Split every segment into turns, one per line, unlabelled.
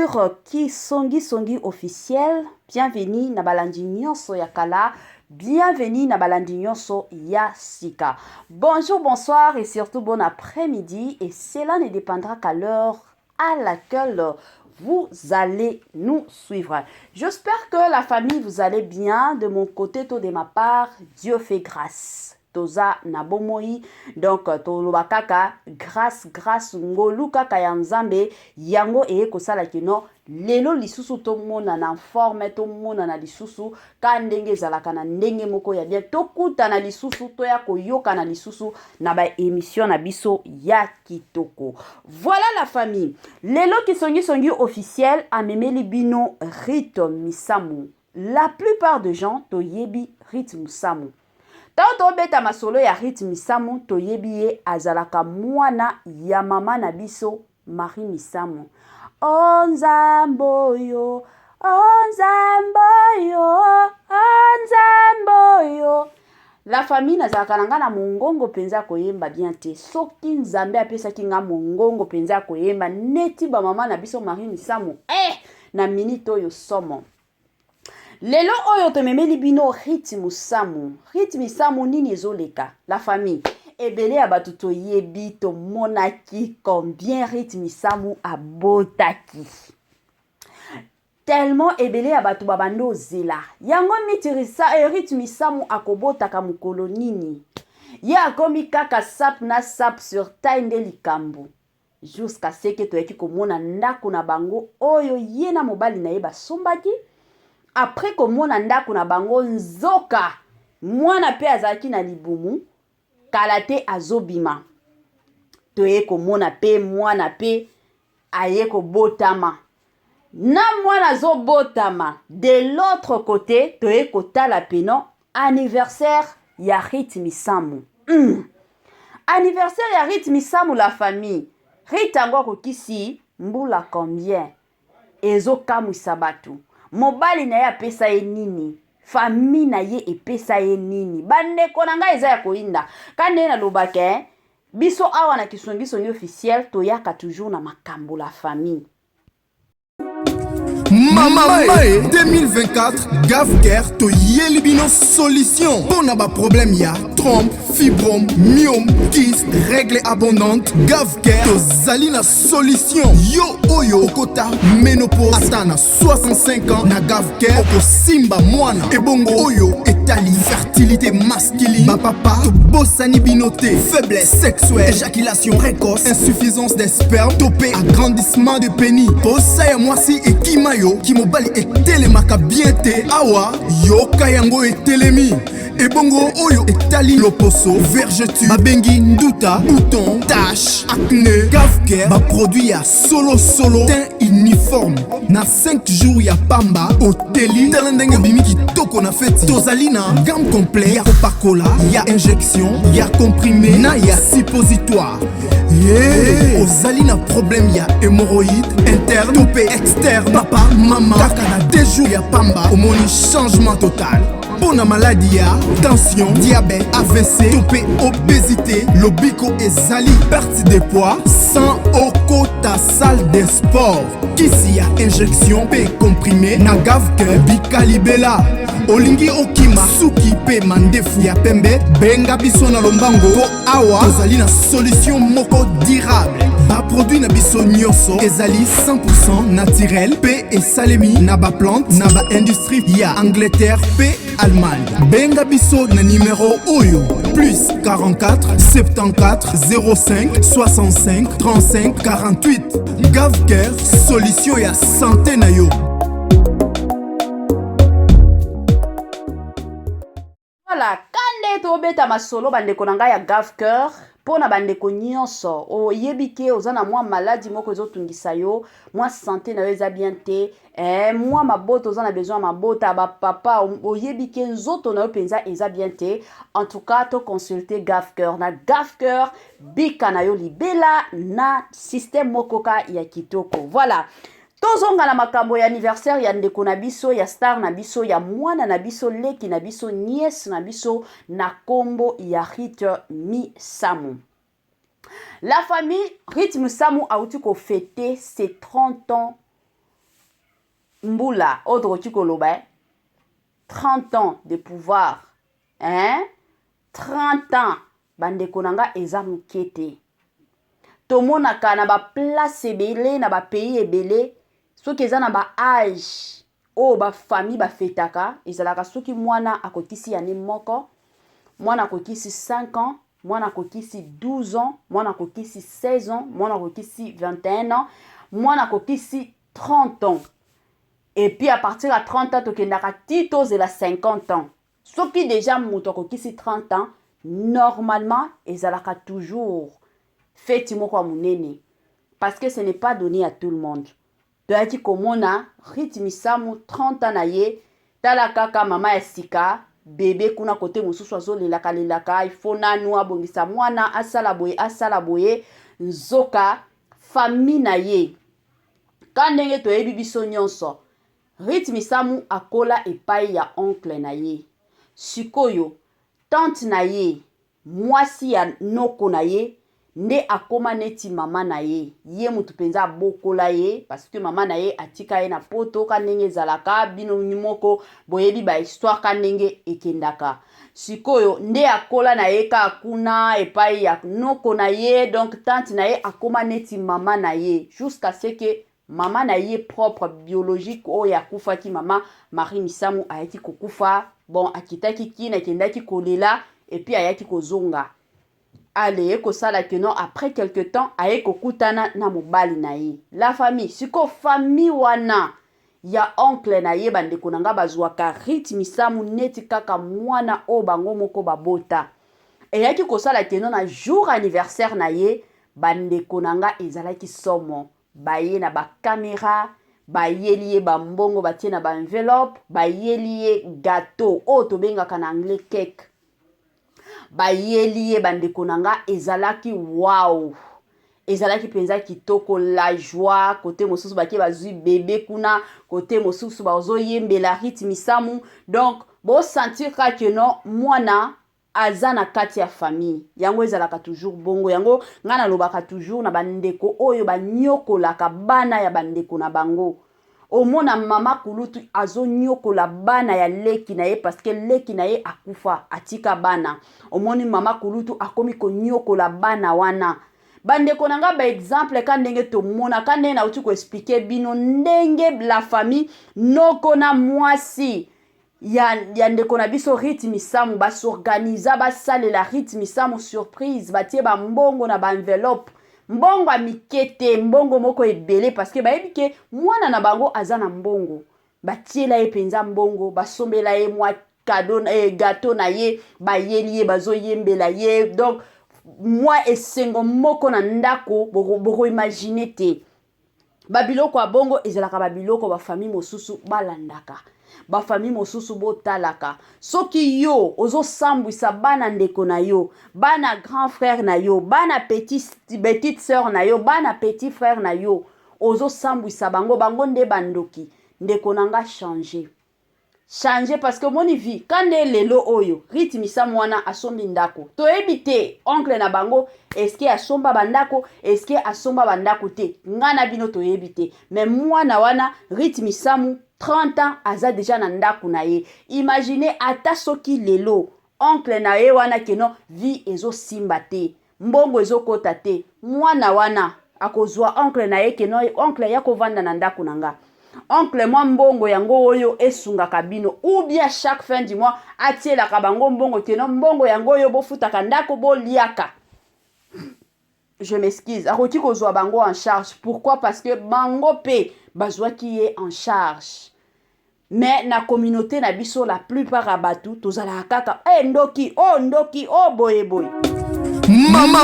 sur Kisongi Songi officiel. Bienvenue na balandi nyonso ya kala. Bienvenue na balandi nyonso ya sika. Bonjour, bonsoir et surtout bon après-midi. Et cela ne dépendra qu'à l'heure à laquelle vous allez nous suivre. J'espère que la famille vous allez bien. De mon côté, tout de ma part, Dieu fait grâce. Toza na bomoi donc toloba kaka grâce ngolu kaka ya nzambe yango kosala kino lelo lisusu to mona na forme to mona na lisusu ka ndenge zalaka na ndenge moko ya bien tokuta na lisusu to ya koyoka na lisusu na ba émission na biso ya kitoko. Voilà la famille. Lelo Kisongi officiel a memeli bino Rythme Misamu. La plupart des gens toyebi Rythme Misamu. Tanto beta masolo ya Rythme Misamu toyebi ye azalaka mwana ya mama na biso Marie Misamu. Onzamboyo, onzamboyo, onzamboyo. La famille nazalaka nanga na mongongo penza koyemba bien te. Soki nzambe apesaki nga mongongo penza koyemba neti ba mama na biso Marie Misamu. Na minute oyo somo. Lelo oyo tomemeli bino Rythme Misamu. Rythme Misamu nini ezoleka? La famille. Ebele ya batu toyebi to monaki combien Rythme Misamu abotaki. Tellement ebele ya batu babando zela. Yango mitirisa Rythme Misamu akobotaka mukolo nini. Ye akomi kaka sap na sap sur taille nde likambo. Jusqu'à ce que toyeki komona ndako na bango oyo ye na mobali na ye basombaki. Après komona ndako na bango nzoka mwana pe azaki na libumu kalate azobima toye komona pe mwana pe aye kobotama na mwana zobotama. De l'autre côté toye kotala peno anniversaire ya Rythme Misamu. Anniversaire ya Rythme Misamu la famille. Ritango kokisi mbula combien ezo kamwisa batu. Mobali na ye apesa ye nini? Famille na ye epesa ye nini? Bandeko na ngai eza ya koinda. Kande na lobake, biso awa na Kisongi officiel toyaka toujours na makambo la famille.
Mama 2024 Gavker to yelibino solution. Pour na ba problème ya trompe, fibrome, myome, kyste, règle abondante. Gavker to zalina solution. Yo oyo okota ménopause atana 65 ans na Gavker oko simba mwana ebongo oyo etali fertilité masculine. Ma papa to bossani binoté, faiblesse sexuelle, éjaculation précoce, insuffisance des spermes, topé agrandissement de pénis. Posa ya mwasi ekimayo Kimobali etelemaka bien te awa yoka yango etelemi ebongo oyo etali loposo vergeture babengi nduta bouton tache acné Gavker ba produit ya solo teint uniforme na 5 jours ya pamba oteli talendenge bimi kitoko na feti tozali na gamme complet ya kopakola ya injection ya comprimé na ya suppositoire. Ozali na problème ya hémorroïde interne topé externe papa mama kaka na 2 jours ya pamba omoni changement total. Pour la maladie ya tension, diabète, AVC, topé, obésité, lobiko ezali perte de poids sans okota salle de sport. Kisi ya injection pe comprimé na Gavker bikalibela olingi okima suki pe mandefu ya pembe benga biso na lombango po awa tozali na solution moko durable. Ba produit na biso nyonso ezali 100% naturel pe esalemi na ba plante na ba industrie ya Angleterre pe Allemagne. Benga biso na numéro oyo plus 44 74 05 65 35 48. Gavker solution ya santé na yo.
Voilà, kande to beta masolo bandeko na ngai ya Gavker pona bandeko nyonso oyebike ozana mwa maladie moko ezotungisa yo mwa santé na yo eza bien te mwa maboto ozana besoin mabota ba papa oyebike nzoto na yo penza eza bien te. En tout cas to consulter Gavker na Gavker bika na yo libela na système mokoka ya kitoko. Voilà. Tozonga na makambo ya anniversaire ya ndeko na biso ya star na biso ya mwana na biso leki na biso nièce na biso na kombo ya Rythme Misamu. La famille Rythme Misamu a outi ko fêter ses 30 ans mbula autre chikoloba 30 ans de pouvoir hein 30 ans bandeko nanga eza mokete tomonaka na ba place ebele na ba pays ebele soki eza na ba âge o ba famille ba fetaka ezalaka soki mwana akokisi ane moko mwana akokisi 5 ans mwana akokisi 12 ans mwana akokisi 16 ans mwana akokisi 21 ans mwana akokisi 30 ans et puis à partir de 30 ans tokendaka tito zela 50 ans soki déjà moto akokisi 30 ans normalement ezalaka toujours feti moko ya munene parce que ce n'est pas donné à tout le monde toyaki komona rythme samu 30 ans na ye tala kaka mama ya sika bébé kuna kote mosusu azolelaka lelaka ifo nanu abongisa mwana asala boye nzoka famille na ye ka ndenge toyebi biso nyonso rythme samu akola epai ya oncle na ye sikoyo tante na ye mwasi ya noko na ye nde akoma neti mama na ye ye mutu penza bokola ye parce que mama na ye atika ye na poto ka ndenge ezalaka bino moko boyebi ba histoire ka ndenge ekendaka sikoyo nde akola na ye ka kuna epai ya noko na ye donc tante na ye akoma neti mama na ye jusqu'à ce que mama na ye propre biologique oyo akufaki mama Marie Misamu ayaki kokufa bon akitaki kina akendaki kolela et puis ayaki kozonga allez kosala que non après quelque temps aye kokutana na mobali na ye la famille siko famille wana ya oncle na ye bandeko nanga bazwaka rythme samu neti kaka mwana o bango moko babota eyaki kosala que non na jour anniversaire na ye bandeko nanga ezalaki somo baye na ba caméra bayeli ye bambongo batie na ba enveloppe bayeli ye gâteau o tobengaka na anglais cake bayeli ye bandeko nanga ezalaki wow ezalaki penza kitoko la joie côté mosusu bakie bazui bébé kuna côté mosusu bazoyembela rythme samu donc bo sentir que non mwana aza na kati ya famille yango ezalaka toujours bongo yango ngana lobaka toujours na bandeko oyo banyokolaka bana ya bandeko na bango omona mama kulutu azonyokola bana ya leki na ye parce que leki na ye akufa atika bana omoni mama kulutu akomi konyokola bana wana bandeko nanga ba exemple ka ndenge tomona ka ndenge na uti ko expliquer bino ndenge la famille noko na mwasi ya ndeko na biso rythme samu basorganiza basalela rythme samu surprise batie ba mbongo na ba enveloppe mbongo mikete mbongo moko ebele parce que bayebi ke mwana na bango aza na mbongo batiela ye penza mbongo basombela ye mwa cadeau gâteau na ye bayeli ye bazoyembela ye donc mwa esengo moko na ndako boko imaginer te babiloko ya bongo ezalaka babiloko ba famille mosusu balandaka ba famille mosusu botalaka soki yo ozo sambwisa bana ndeko na yo bana grand frère na yo bana petite sœur na yo bana petit frère na yo ozo sambwisa bango nde bandoki ndeko nanga changer parce que moni vi kande lelo oyo rythme samu wana asombi ndako toyebi te oncle na bango eske asomba bandako eske asomba bandako te ngana bino toyebi te mais mwana wana rythme samu 30 ans aza déjà na ndako na ye imaginez ata soki lelo oncle na ye wana keno vi ezo simba te mbongo ezo kota te mwana wana akozwa oncle na ye keno oncle ya kovanda na ndako nanga oncle mwa mbongo yango oyo esungaka bino ou bien chaque fin du mois atielaka bango mbongo keno mbongo yango oyo bofutaka ndako boliaka je m'excuse akoki kozwa bango en charge pourquoi parce que bango pe bazwaki ye en charge mais na communauté na biso la plupart abatu tozala kaka ndoki boye
Mama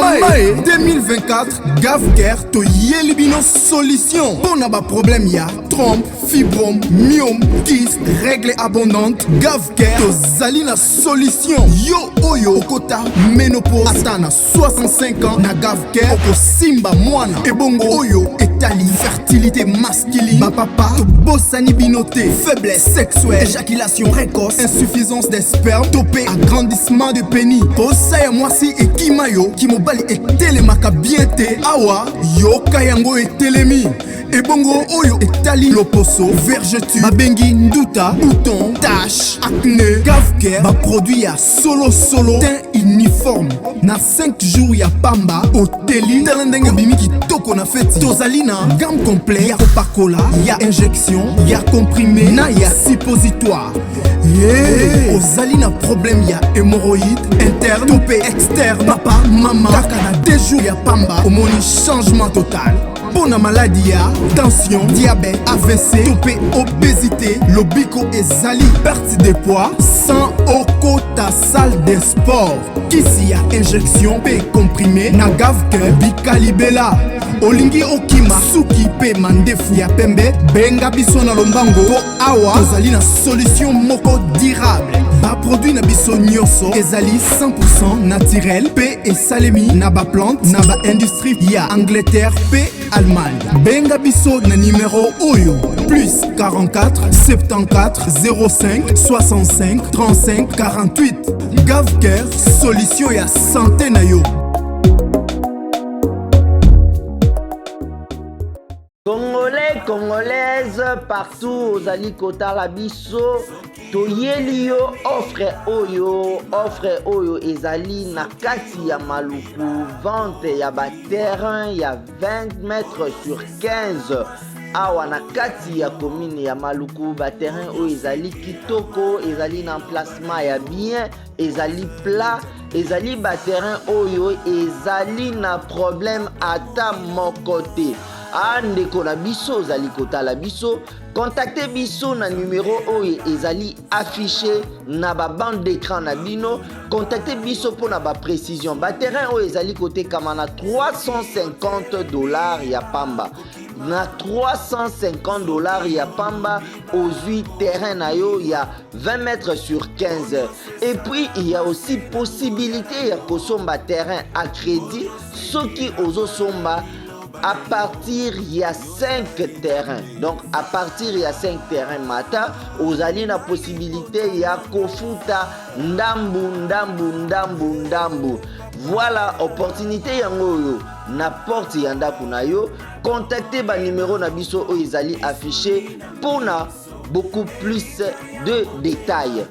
2024 Gavker to Yelibino solution. Pour na ba problème ya trompe, fibrome, myome, kyste, règle abondante. Gavker to zalina solution. Yo oyo kota ménopause atana 65 ans na Gavker oko simba mwana. Ebongo oyo etali fertilité masculine. Ba papa to bossani binoté, faiblesse sexuelle, éjaculation précoce, insuffisance des spermes, topé agrandissement de pénis. Posa ya mwasi ekimayo ki mobali etelemaka bien te awa yoka yango etelemi ebongo oyo etali loposo, vergeture, babengi nduta, bouton, tache, acné. Gavker baproduit ya solo teint uniforme na 5 jours ya pamba oteli tala ndenge obimi kitoko na feti. Tozali na gamme complet ya kopakola, ya injection, ya comprimé na ya suppositoire. Ozali na problème ya hémorroïde interne to pe externe, papa mama kaka na 2 jours ya pamba omoni changement total. Pona maladie ya tension, diabète, AVC, topé, obésité, lobiko ezali perte de poids sans okota salle de sport. Kisi ya injection pe comprimé na Gavker bikalibela. Olingi okima suki pe mandefu ya pembe, benga biso na lombango po awa tozali na solution moko durable. Ba produit na biso nyonso ezali 100% naturel pe esalemi na ba plante na ba industrie ya Angleterre pe Allemagne. Benga biso na numéro oyo plus 44 74 05 65 35 48. Gavker, solution ya santé na yo.
Congolais, Congolaises, partout aux alikota la biso, toyeli yo offre oyo ezali na kati ya maluku, vente ya ba terrain ya 20 mètres sur 15. Awa na kati ya commune ya maluku, ba terrain oyo ezali kitoko, ezali na emplacement ya bien, ezali plat, ezali ba terrain oyo ezali na problème ata moko te. Andeko na biso ozali kotala biso, contactez biso na numéro oyo ezali affiché na ba bande d'écran na bino. Contactez biso pour na ba précision. Ba terrain oyo ezali kote kama na $350 ya pamba. Na $350 ya pamba ozui terrain na yo ya 20 mètres sur 15. Et puis il y a aussi possibilité ya kosomba terrain à crédit, soki ozo somba à partir il y a 5 terrains. Donc à partir il y a 5 terrains mata, vous allez la possibilité il y a kofuta ndambu. Voilà opportunité yango na porte yanda kuna yo. Contactez ba numéro na biso o ezali affiché pour na beaucoup plus de détails.